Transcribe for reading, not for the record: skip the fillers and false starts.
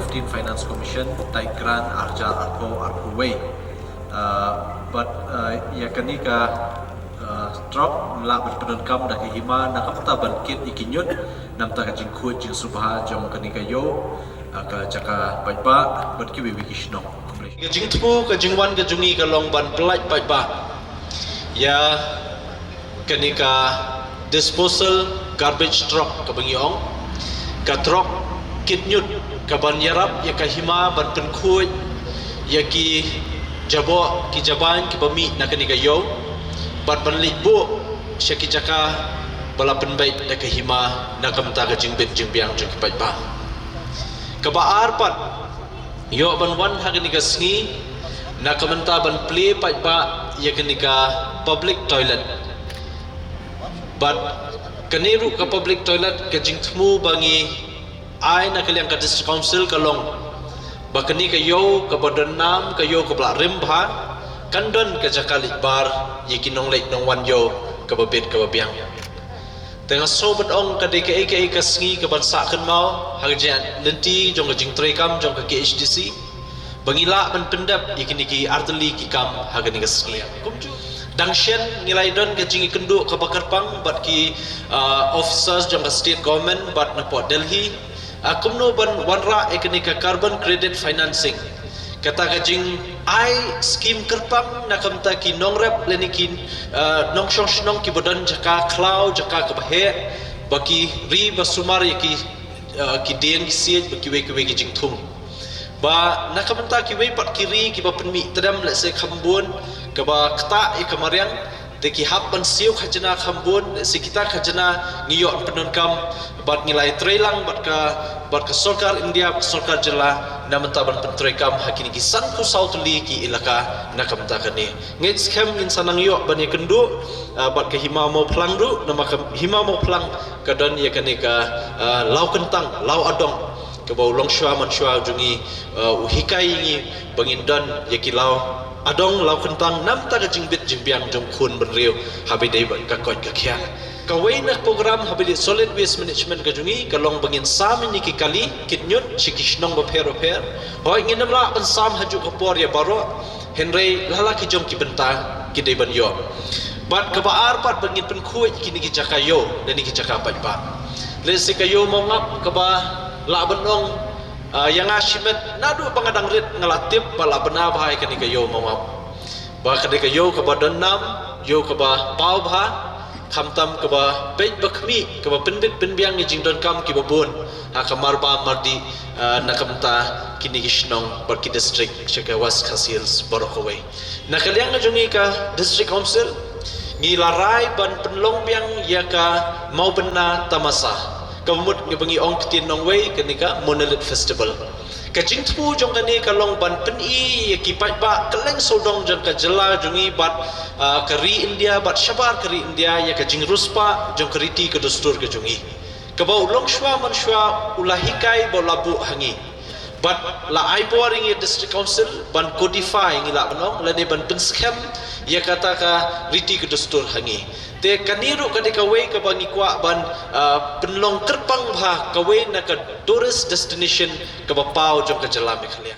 15 Finance Commission tai grant arja arko way but ya kanika drop la berpedan kam dah hima nak apa bangkit ikinyut nam ta jing khut jing subha jong kanika yo ka jaka baiba but ki wi kishno ka jing thu ka jing wan ka jungi ka long ban plai baiba ya kanika disposal garbage truck ka bangiong ka truck kitnyut ka ban yarap ya ka hima ban penkhuj ya ki jabo ki jaban ki bami na kanika yo bat ban libu syaki jaka bala penbaik da ka hima na kamta ka jingbit jingbiang jing ki baiba ka baar pat yo ban wan ha kanika sngi na kamta ban play baiba ya kanika public toilet but kaniru ka public toilet ka jingthmu bangi ai na kaliang ka district council kalong bakani ka yo ka badan nam ka yo ka bla rimbha kandon ka jakali bar yikinong lek nong wan yo ka babit ka babiang tengah sobat ong ka deke ka sngi ka bansa kan mau hagjan lenti jong ka jingtre kam jong ka KHDC bangila ban pendap yikiniki arteli ki kam hagani ka sngi dangshen nilai don ke jingi kenduk ke bakarpang bat ki officers jong ka state government bat na Port Delhi akumno ban wanra ekonika carbon credit financing kata ka jing ai scheme kerpang na kamta ki nongrep lenikin nong shong ki bodan jaka cloud jaka ka bahe baki ri basumar ki ki deng ki siet baki we ki jing thum ba na kamta ki we pat kiri ki ba penmi tadam le se khambun ka ba kta e kamariang de ki hap ban siu khajana khambun se kita khajana ngiyo penon kam bat nilai trelang bat ka sarkar India sarkar jela namta ban pentrei kam hakini ki san ku sautli ki ilaka nakamta kani ngit scam insanang yo ban ye kendu bat ka hima mo phlang ru nama ka hima mo phlang ka don ye kani ka lau kentang lau adong ke bau long shwa man shwa jungi uhikai ngi bangin don ye ki lau adong lau kentang nam ta ka jingbit jingbiang jong khun ben riu habi dei ban ka kot ka khia ka waina program habi solid waste management ka jungi ka long bangin sam ni ki kali kitnyut chikishnong ba pher hoi nginam la ban sam haju ka por ya baro henrei lala ki jong ki benta ki dei ban yo bat ka baar pat bangin pen khuj ki ni ki jaka yo dan ni ki jaka pat ba le se ka yo mongap ka ba la banong yang ashimet nadu bangadang rit ngalatip bala bena bahai kani ka yo mawap ba kani ka yo ka ba danam yo ka ba pau bha khamtam ka ba pej bakmi ka ba penbit penbiang ni jingdon kam ki babun ha kamar ba mardi nakamta kini gishnong barki district shaka was khasils borokowai nakaliang jungi ka district council ngilarai ban penlong biang ya ka mau bena tamasa kamut ngi bangi ong tin nong wei kenika monolith festival ka jingthu jong kani ka long ban pen i ki pai ba keleng sodong jong ka jela jungi bat kari India bat shabar kari India ya ka jing ruspa jong kariti ka dustur ka jungi ka bau long shwa man shwa ulahikai bo labu hangi but la ai boring ye district council ban codify ngi la banong la ne ban pen scam ya kata ka riti ka dustur hangi te kaniru kadika we ka bangi kwa ban penlong kerpang bha ka we na ka tourist destination ka bapau jong ka jala mekhalia